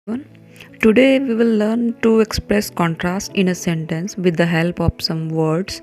everyone. Today we will learn to express contrast in a sentence with the help of some words.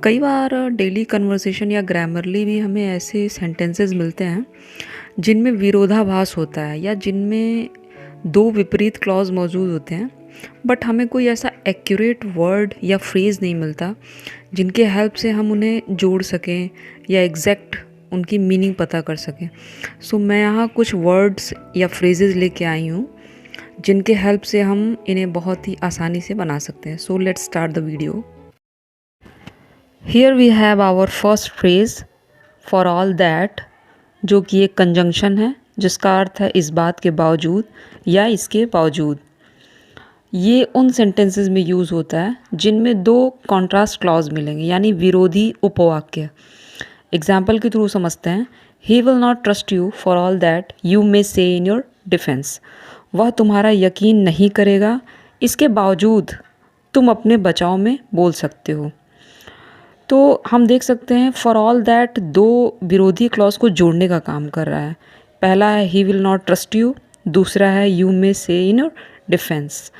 कई बार daily conversation या Grammarly भी हमें ऐसे sentences मिलते हैं जिनमें विरोधाभास होता है या जिनमें दो विपरीत क्लॉज मौजूद होते हैं, बट हमें कोई ऐसा एक्यूरेट वर्ड या फ्रेज़ नहीं मिलता जिनके हेल्प से हम उन्हें जोड़ सकें या एग्जैक्ट उनकी मीनिंग पता कर सकें। सो मैं यहाँ कुछ वर्ड्स या फ्रेजेस लेके आई हूँ जिनके हेल्प से हम इन्हें बहुत ही आसानी से बना सकते हैं। So let's start the video. Here we have our first phrase for all that, जो कि एक कंजंक्शन है जिसका अर्थ है इस बात के बावजूद या इसके बावजूद। ये उन सेंटेंसेस में यूज़ होता है जिनमें दो कॉन्ट्रास्ट क्लॉज मिलेंगे, यानी विरोधी उपवाक्य। एग्जाम्पल के थ्रू समझते हैं। ही will not trust you for all that you may say in your defence. वह तुम्हारा यकीन नहीं करेगा, इसके बावजूद तुम अपने बचाव में बोल सकते हो। तो हम देख सकते हैं फॉर ऑल दैट दो विरोधी क्लॉज को जोड़ने का काम कर रहा है। पहला है he will not trust you, दूसरा है you may say in your defence.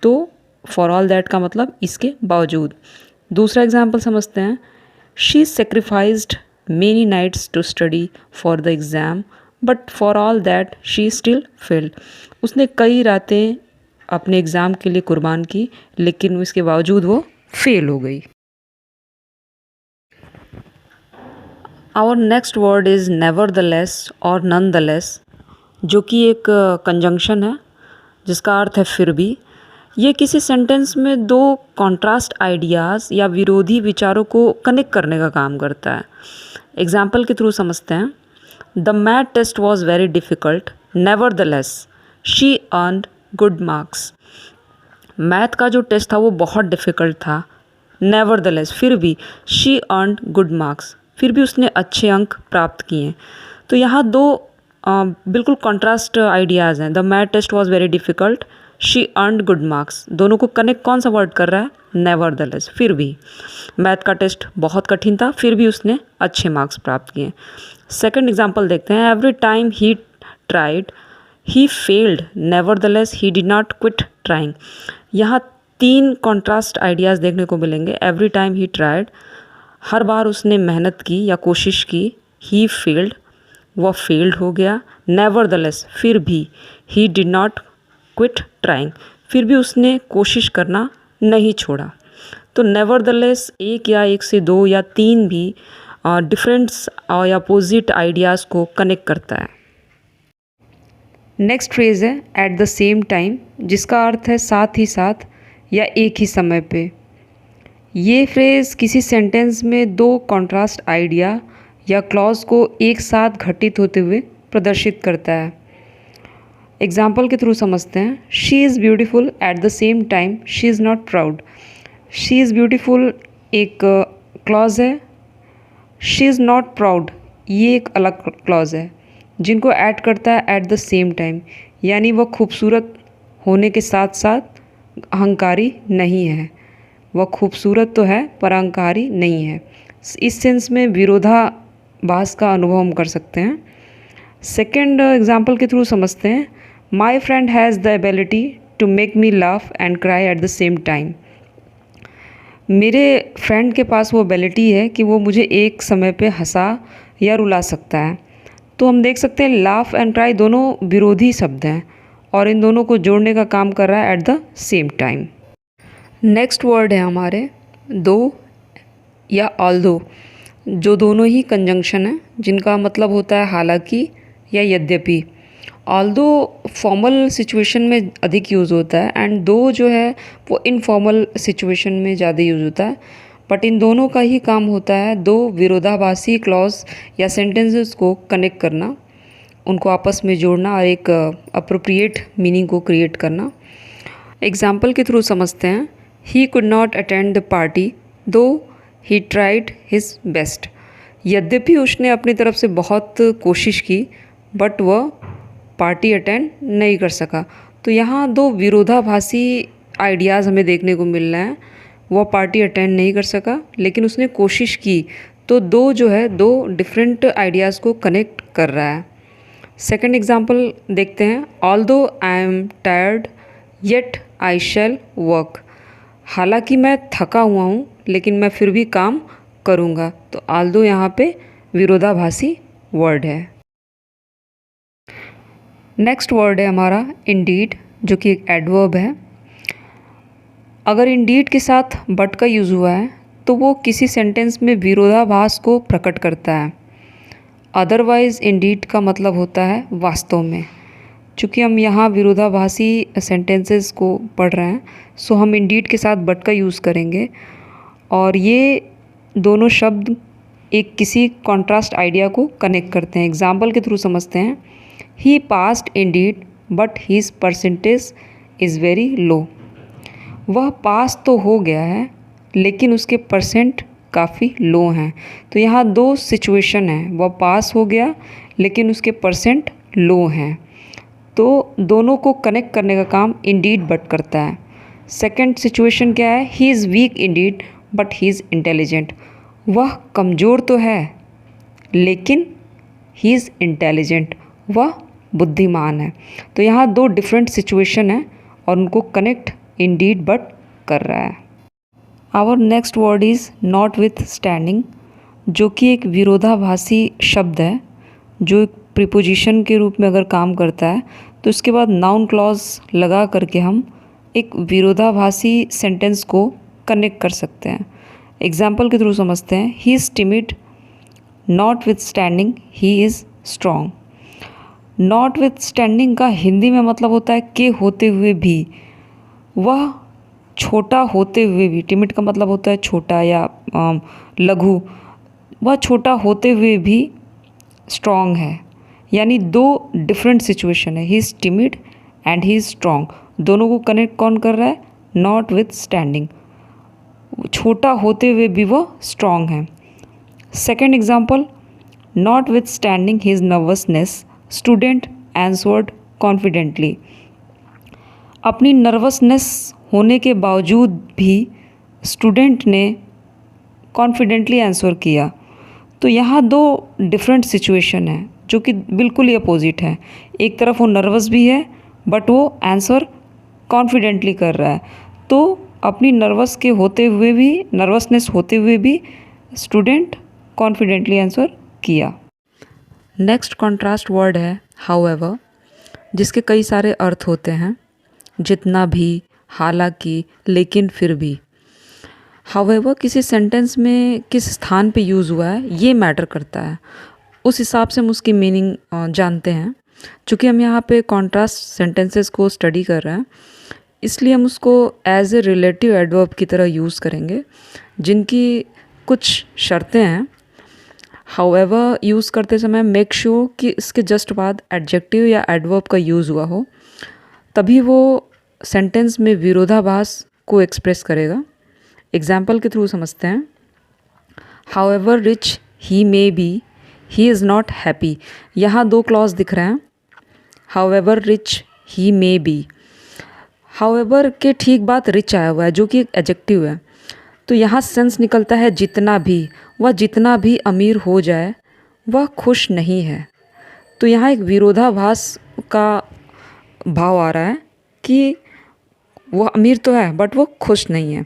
तो फॉर ऑल दैट का मतलब इसके बावजूद। दूसरा एग्जाम्पल समझते हैं। She sacrificed many nights to study for the exam, but for all that she still failed. उसने कई रातें अपने एग्ज़ाम के लिए कुर्बान की, लेकिन इसके बावजूद वो फेल हो गई। Our next word is nevertheless और nonetheless, जो कि एक कंजंक्शन है जिसका अर्थ है फिर भी। ये किसी सेंटेंस में दो कॉन्ट्रास्ट आइडियाज़ या विरोधी विचारों को कनेक्ट करने का काम करता है। एग्जाम्पल के थ्रू समझते हैं। The math test was very difficult, nevertheless she earned good marks. Math का जो टेस्ट था वो बहुत डिफ़िकल्ट था, नेवरदलेस फिर भी शी अर्नड गुड मार्क्स, फिर भी उसने अच्छे अंक प्राप्त किए। तो यहाँ दो बिल्कुल कॉन्ट्रास्ट आइडियाज़ हैं। The math test was very difficult, she earned good marks. दोनों को कनेक्ट कौन सा वर्ड कर रहा है? नेवरदलेस, फिर भी। मैथ का टेस्ट बहुत कठिन था, फिर भी उसने अच्छे मार्क्स प्राप्त किए। सेकंड एग्जांपल देखते हैं। Every time he tried he failed, nevertheless he did not quit trying. यहाँ तीन कॉन्ट्रास्ट आइडियाज़ देखने को मिलेंगे। एवरी टाइम ही ट्राइड, हर बार उसने मेहनत की या कोशिश की। ही फेल्ड, वह फेल्ड हो गया। नेवरदलेस, फिर भी। He did not quit trying, फिर भी उसने कोशिश करना नहीं छोड़ा। तो नेवरदलेस एक या एक से दो या तीन भी डिफरेंट्स या अपोजिट आइडियाज़ को कनेक्ट करता है। नेक्स्ट फ्रेज है एट द सेम टाइम, जिसका अर्थ है साथ ही साथ या एक ही समय पे। ये फ्रेज किसी सेंटेंस में दो कॉन्ट्रास्ट आइडिया या क्लॉज को एक साथ घटित होते हुए प्रदर्शित करता है। एग्जाम्पल के थ्रू समझते हैं। She is beautiful eight the same time she is not proud. She is beautiful एक क्लॉज है, शी इज़ नॉट प्राउड ये एक अलग क्लॉज है, जिनको ऐड करता है एट द सेम टाइम, यानी वह खूबसूरत होने के साथ साथ अहंकारी नहीं है। वह खूबसूरत तो है पर अहंकारी नहीं है। इस सेंस में विरोधाभास का अनुभव हम कर सकते हैं। सेकेंड एग्जाम्पल के थ्रू समझते हैं। My friend has the ability to make me laugh and cry at the same time. मेरे फ्रेंड के पास वो एबिलिटी है कि वो मुझे एक समय पे हंसा या रुला सकता है। तो हम देख सकते हैं लाफ एंड क्राई दोनों विरोधी शब्द हैं और इन दोनों को जोड़ने का काम कर रहा है eight the same time. Next word है हमारे दो या ऑल्दो, जो दोनों ही कंजंक्शन है जिनका मतलब होता है हालांकि या यद्यपि। ऑल्दो फॉर्मल सिचुएशन में अधिक यूज़ होता है एंड दो जो है वो इनफॉर्मल सिचुएशन में ज़्यादा यूज़ होता है, बट इन दोनों का ही काम होता है दो विरोधाभासी क्लॉज या सेंटेंसेस को कनेक्ट करना, उनको आपस में जोड़ना और एक अप्रोप्रिएट मीनिंग को क्रिएट करना। एग्जाम्पल के थ्रू समझते हैं। He could not attend the party दो ही ट्राइड हिज बेस्ट। यद्यपि उसने अपनी तरफ से बहुत कोशिश की बट वह पार्टी अटेंड नहीं कर सका। तो यहाँ दो विरोधाभासी आइडियाज़ हमें देखने को मिल रहे हैं। वह पार्टी अटेंड नहीं कर सका लेकिन उसने कोशिश की, तो दो जो है दो डिफरेंट आइडियाज़ को कनेक्ट कर रहा है। सेकंड एग्जाम्पल देखते हैं। Although I am tired yet I shall work. हालांकि मैं थका हुआ हूँ लेकिन मैं फिर भी काम करूँगा। तो ऑल्दो यहाँ पे विरोधाभासी वर्ड है। नेक्स्ट वर्ड है हमारा इंडीड, जो कि एक एडवर्ब है। अगर इंडीड के साथ बट का यूज़ हुआ है तो वो किसी सेंटेंस में विरोधाभास को प्रकट करता है। अदरवाइज़ इंडीड का मतलब होता है वास्तव में। चूँकि हम यहाँ विरोधाभासी सेंटेंसेस को पढ़ रहे हैं, सो हम इंडीड के साथ बट का यूज़ करेंगे और ये दोनों शब्द एक किसी कॉन्ट्रास्ट आइडिया को कनेक्ट करते हैं। एग्जाम्पल के थ्रू समझते हैं। He passed indeed but his percentage is very low. वह पास तो हो गया है लेकिन उसके परसेंट काफ़ी लो हैं। तो यहाँ दो सिचुएशन हैं, वह पास हो गया लेकिन उसके परसेंट लो हैं। तो दोनों को कनेक्ट करने का काम इंडीड बट करता है। सेकंड सिचुएशन क्या है? He is week Indeed but he is intelligent. वह कमज़ोर तो है लेकिन ही इज़ इंटेलिजेंट, वह बुद्धिमान है। तो यहाँ दो डिफरेंट सिचुएशन है और उनको कनेक्ट इंडीड बट कर रहा है। Our next word is notwithstanding, जो कि एक विरोधाभासी शब्द है, जो एक प्रीपोजिशन के रूप में अगर काम करता है तो उसके बाद नाउन क्लॉज लगा करके हम एक विरोधाभासी सेंटेंस को कनेक्ट कर सकते हैं। एग्जाम्पल के थ्रू समझते हैं। He is timid not with standing he is strong. Not with standing का हिंदी में मतलब होता है के होते हुए भी, वह छोटा होते हुए भी। टिमिड का मतलब होता है छोटा या लघु। वह छोटा होते हुए भी स्ट्रॉन्ग है। यानी दो डिफरेंट सिचुएशन है, he is timid and he is strong. दोनों को कनेक्ट कौन कर रहा है? Not with standing. छोटा होते हुए भी वह स्ट्रॉन्ग है। Second example, not with standing his nervousness student answered confidently. अपनी नर्वसनेस होने के बावजूद भी स्टूडेंट ने कॉन्फिडेंटली आंसर किया। तो यहाँ दो डिफरेंट सिचुएशन है जो कि बिल्कुल ही अपोजिट है। एक तरफ वो नर्वस भी है बट वो आंसर कॉन्फिडेंटली कर रहा है। तो अपनी नर्वसनेस होते हुए भी स्टूडेंट कॉन्फिडेंटली आंसर किया। नेक्स्ट कॉन्ट्रास्ट वर्ड है हाउएवर, जिसके कई सारे अर्थ होते हैं। जितना भी, हालांकि, लेकिन, फिर भी। हाउएवर किसी सेंटेंस में किस स्थान पे यूज़ हुआ है ये मैटर करता है। उस हिसाब से हम उसकी मीनिंग जानते हैं। चूँकि हम यहाँ पे कॉन्ट्रास्ट सेंटेंसेस को स्टडी कर रहे हैं, इसलिए हम उसको एज ए रिलेटिव एडवर्ब की तरह यूज़ करेंगे, जिनकी कुछ शर्तें हैं। हाउएवर यूज़ करते समय मेक श्योर कि इसके जस्ट बाद एडजेक्टिव या एडवर्ब का यूज़ हुआ हो, तभी वो सेंटेंस में विरोधाभास को एक्सप्रेस करेगा। एग्जाम्पल के थ्रू समझते हैं। However rich he may be he is not happy. यहाँ दो क्लॉज दिख रहे हैं। However rich he may be, however के ठीक बाद रिच आया हुआ है जो कि एक एडजेक्टिव है। तो यहाँ सेंस निकलता है जितना भी, वह जितना भी अमीर हो जाए वह खुश नहीं है। तो यहाँ एक विरोधाभास का भाव आ रहा है कि वह अमीर तो है बट वो खुश नहीं है।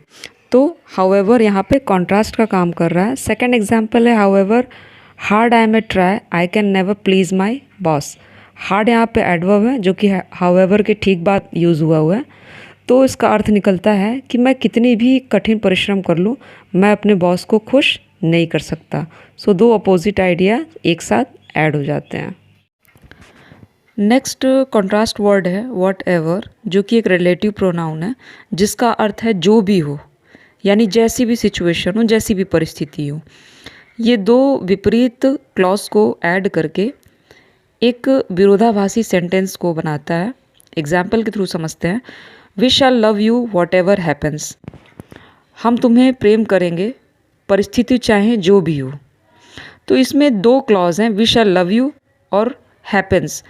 तो हाउएवर यहाँ पे कॉन्ट्रास्ट का काम कर रहा है। सेकंड एग्जांपल है however hard I may try I can never please my boss. Hard यहाँ पे एडवर्ब है जो कि हाउएवर के ठीक बाद यूज़ हुआ है। तो इसका अर्थ निकलता है कि मैं कितनी भी कठिन परिश्रम कर लूँ, मैं अपने बॉस को खुश नहीं कर सकता। सो दो अपोजिट आइडिया एक साथ ऐड हो जाते हैं। नेक्स्ट कॉन्ट्रास्ट वर्ड है वॉट एवर, जो कि एक रिलेटिव प्रोनाउन है जिसका अर्थ है जो भी हो, यानी जैसी भी सिचुएशन हो, जैसी भी परिस्थिति हो। ये दो विपरीत क्लॉज को ऐड करके एक विरोधाभासी सेंटेंस को बनाता है। एग्जाम्पल के थ्रू समझते हैं। We shall love you whatever happens. हम तुम्हें प्रेम करेंगे परिस्थिति चाहे जो भी हो। तो इसमें दो क्लॉज हैं, वी शैल लव यू और हैपन्स,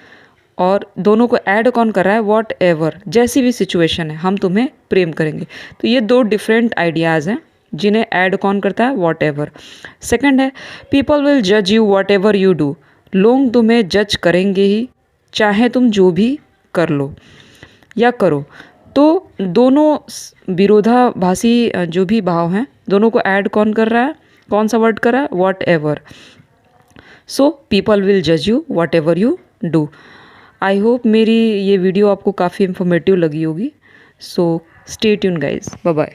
और दोनों को ऐड कौन कर रहा है? वॉट एवर, जैसी भी सिचुएशन है हम तुम्हें प्रेम करेंगे। तो ये दो डिफरेंट आइडियाज़ हैं जिन्हें ऐड कौन करता है? What ever. सेकेंड है पीपल विल जज you whatever you do. लोग तुम्हें जज करेंगे ही चाहे तुम जो भी कर लो या करो। तो दोनों विरोधाभासी जो भी भाव हैं, दोनों को ऐड कौन कर रहा है, कौन सा वर्ड कर रहा है, whatever. So people will जज you whatever you do. I hope मेरी ये वीडियो आपको काफ़ी इन्फॉर्मेटिव लगी होगी। So stay tune guys, bye bye.